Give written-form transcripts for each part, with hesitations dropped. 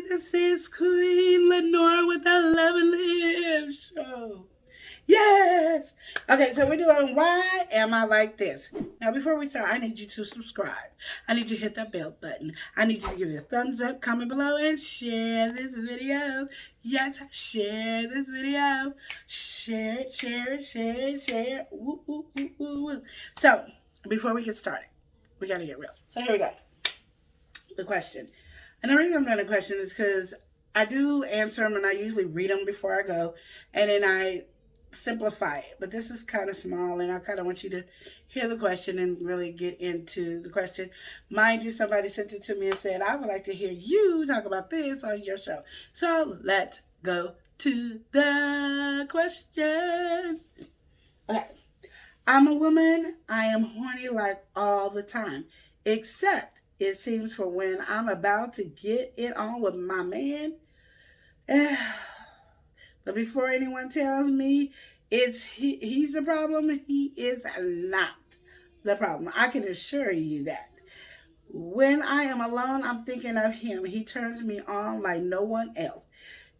this is Queen Lenore with the Love and Live show. Yes. Okay, so we're doing Why Am I Like This? Now, before we start, I need you to subscribe. I need you to hit that bell button. I need you to give it a thumbs up, comment below, and share this video. Yes, share this video. Share it, share it, share it, share it. Woo, woo, woo, woo, woo. So, before we get started, we got to get real. So, here we go. The question. And the reason I'm doing a question is because I do answer them and I usually read them before I go. And then I simplify it. But this is kind of small and I kind of want you to hear the question and really get into the question. Mind you, somebody sent it to me and said, I would like to hear you talk about this on your show. So let's go to the question. Okay. I'm a woman. I am horny like all the time. Except it seems for when I'm about to get it on with my man. But before anyone tells me he's the problem, he is not the problem. I can assure you that. When I am alone, I'm thinking of him. He turns me on like no one else.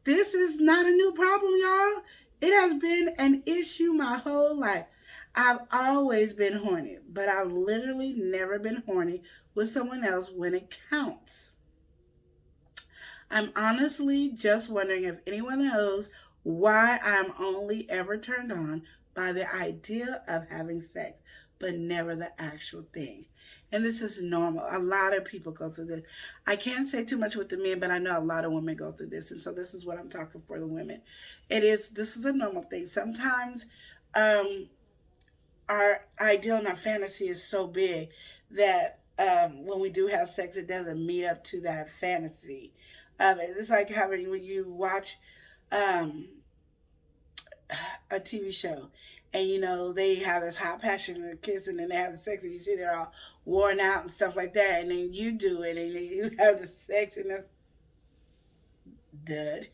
This is not a new problem, y'all. It has been an issue my whole life. I've always been horny, but I've literally never been horny with someone else when it counts. I'm honestly just wondering if anyone knows why I'm only ever turned on by the idea of having sex, but never the actual thing. And this is normal. A lot of people go through this. I can't say too much with the men, but I know a lot of women go through this. And so this is what I'm talking for the women. This is a normal thing. Sometimes our ideal and our fantasy is so big that when we do have sex, it doesn't meet up to that fantasy of it. It's like having when you watch um, a TV show and they have this hot passion and kiss and then they have the sex and you see they're all worn out and stuff like that and then you do it and then you have the sex and it's dead.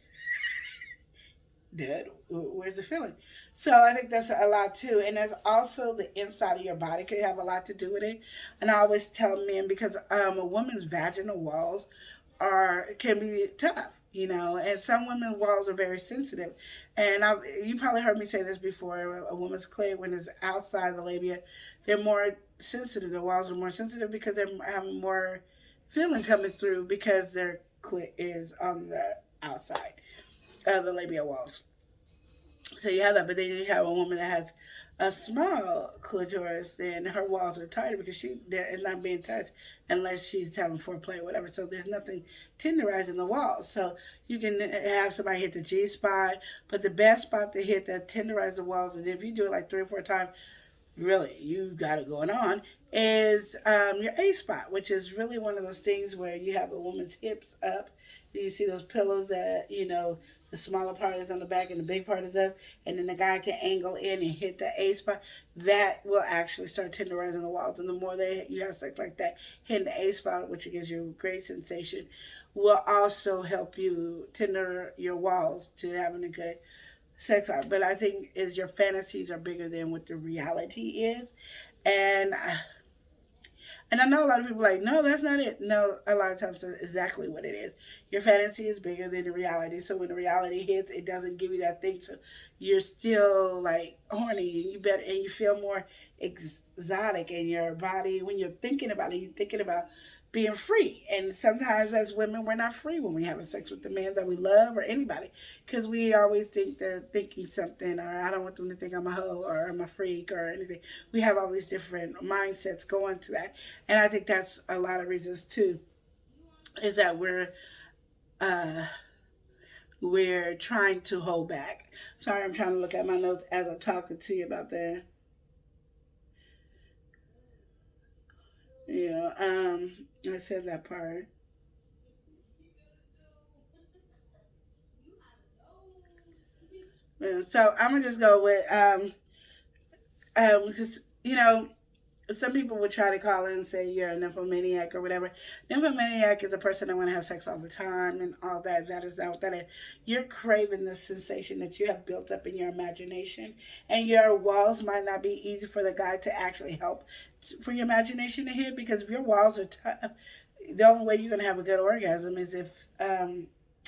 Dead. Where's the feeling? So I think that's a lot too. And there's also the inside of your body can have a lot to do with it. And I always tell men because a woman's vaginal walls can be tough, and some women's walls are very sensitive. And you probably heard me say this before. A woman's clit when it's outside the labia, they're more sensitive. The walls are more sensitive because they're having more feeling coming through because their clit is on the outside of the labia walls. So you have that, but then you have a woman that has a small clitoris, then her walls are tighter because she is not being touched unless she's having foreplay or whatever. So there's nothing tenderizing the walls. So you can have somebody hit the G spot, but the best spot to hit that tenderize the walls, and if you do it like 3 or 4 times, really you got it going on, is your A spot, which is really one of those things where you have a woman's hips up. You see those pillows that, the smaller part is on the back and the big part is up, and then the guy can angle in and hit the A spot. That will actually start tenderizing the walls. And the more you have sex like that, hitting the A spot, which gives you great sensation, will also help you tender your walls to having a good sex life. But I think is your fantasies are bigger than what the reality is. And and I know a lot of people are like, no, that's not it. No, a lot of times that's exactly what it is. Your fantasy is bigger than the reality. So when the reality hits, it doesn't give you that thing. So you're still like horny and you feel more exotic in your body. When you're thinking about it, you're thinking about being free. And sometimes as women, we're not free when we have sex with the man that we love or anybody. Because we always think they're thinking something, or I don't want them to think I'm a hoe or I'm a freak or anything. We have all these different mindsets going to that. And I think that's a lot of reasons too, is that uh, we're trying to hold back. Sorry, I'm trying to look at my notes as I'm talking to you about that. I said that part. Yeah, so I'm gonna just go with just some people would try to call in and say you're a nymphomaniac or whatever. Nymphomaniac is a person that want to have sex all the time and all that. That is not what that is. You're craving the sensation that you have built up in your imagination, and your walls might not be easy for the guy to actually help for your imagination to hit because if your walls are tough, the only way you're gonna have a good orgasm is if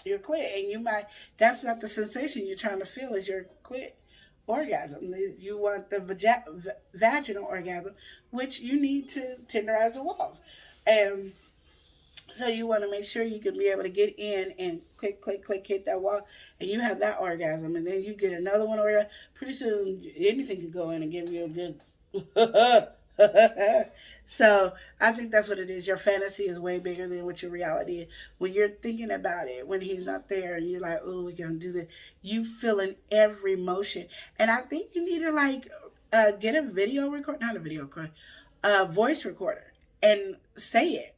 your clit, and you might, that's not the sensation you're trying to feel, is your clit orgasm. You want the vaginal orgasm, which you need to tenderize the walls. And so you want to make sure you can be able to get in and click, click, click, hit that wall, and you have that orgasm, and then you get another one, or pretty soon anything could go in and give you a good. So I think that's what it is. Your fantasy is way bigger than what your reality is. When you're thinking about it, when he's not there, and you're like, "Oh, we're gonna do this," you feeling every motion, and I think you need to like get a video record, not a video record, a voice recorder, and say it.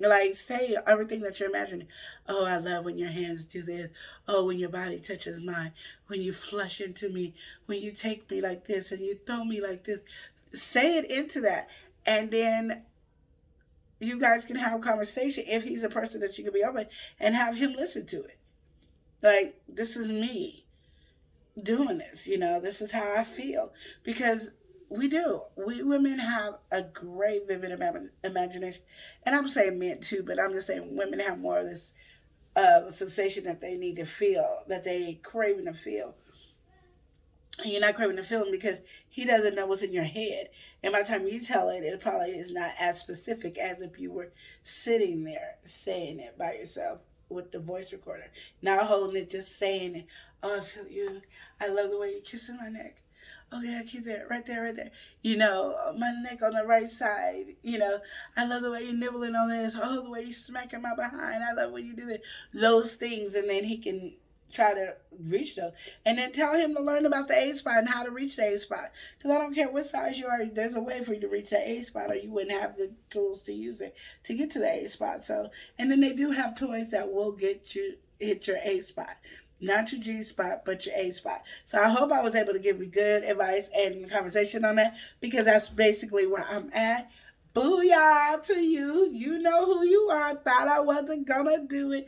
Like, say everything that you're imagining. Oh, I love when your hands do this. Oh, when your body touches mine. When you flush into me. When you take me like this and you throw me like this. Say it into that. And then you guys can have a conversation if he's a person that you can be open, and have him listen to it. Like, this is me doing this, this is how I feel. Because we do. We women have a great vivid imagination. And I'm saying men too, but I'm just saying women have more of this sensation that they need to feel, that they craving to feel. And you're not craving to feel him because he doesn't know what's in your head. And by the time you tell it, it probably is not as specific as if you were sitting there saying it by yourself with the voice recorder. Not holding it, just saying it. Oh, I feel you. I love the way you're kissing my neck. Okay, I keep that right there, right there. My neck on the right side. I love the way you're nibbling on this. Oh, the way you smacking my behind. I love when you do that. Those things, and then he can try to reach those. And then tell him to learn about the A spot and how to reach the A spot. Because I don't care what size you are, there's a way for you to reach the A spot, or you wouldn't have the tools to use it to get to the A spot. So, and then they do have toys that will get you hit your A spot. Not your G spot, but your A spot. So I hope I was able to give you good advice and conversation on that, because that's basically where I'm at. Booyah to you. You know who you are. Thought I wasn't gonna do it.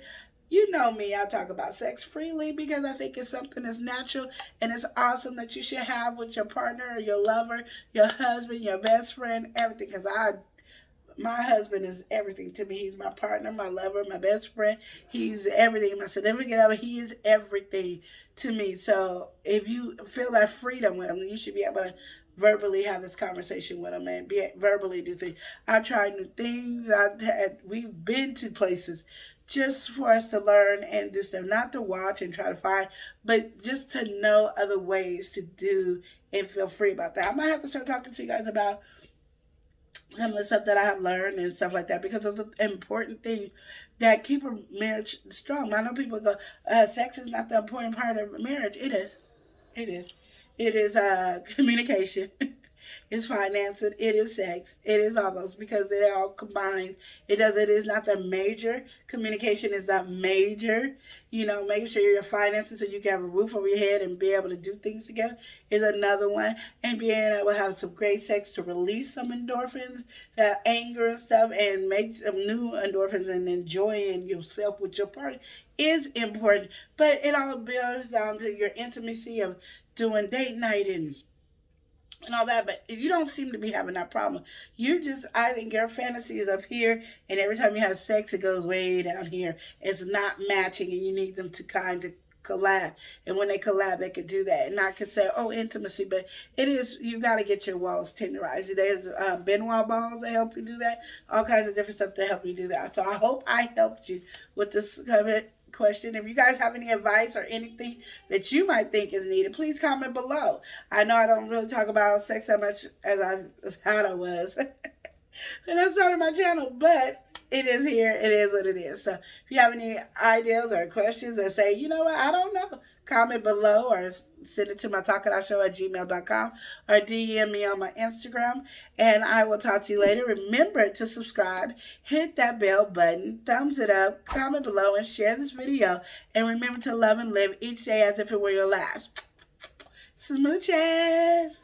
You know me, I talk about sex freely because I think it's something that's natural, and it's awesome that you should have with your partner or your lover, your husband, your best friend, everything. Because my husband is everything to me. He's my partner, my lover, my best friend. He's everything. My significant other, he is everything to me. So if you feel that freedom with him, you should be able to verbally have this conversation with him and verbally do things. I've tried new things. We've been to places just for us to learn and do stuff, not to watch and try to find, but just to know other ways to do and feel free about that. I might have to start talking to you guys about some of the stuff that I have learned and stuff like that, because it's an important thing that keep a marriage strong. I know people go, sex is not the important part of a marriage. It is. It is. It is communication. It's financing. It is sex. It is all those, because it all combines. It is not the major. Communication is the major. Making sure your finances so you can have a roof over your head and be able to do things together is another one. And being able to have some great sex to release some endorphins, that anger and stuff, and make some new endorphins, and enjoying yourself with your partner is important. But it all boils down to your intimacy of doing date night and all that. But you don't seem to be having that problem. I think your fantasy is up here, and every time you have sex, it goes way down here. It's not matching, and you need them to kind of collab. And when they collab, they could do that. And I could say, oh, intimacy, but it is, you got to get your walls tenderized. There's Benoit balls that help you do that. All kinds of different stuff to help you do that. So I hope I helped you with this question. If you guys have any advice or anything that you might think is needed, please comment below. I know I don't really talk about sex that much as I thought I was and I started my channel, but it is here. It is what it is. So if you have any ideas or questions, or say, you know what, I don't know, comment below, or send it to my talkitoutshow@gmail.com, or DM me on my Instagram, and I will talk to you later. Remember to subscribe, hit that bell button, thumbs it up, comment below, and share this video. And remember to love and live each day as if it were your last. Smooches!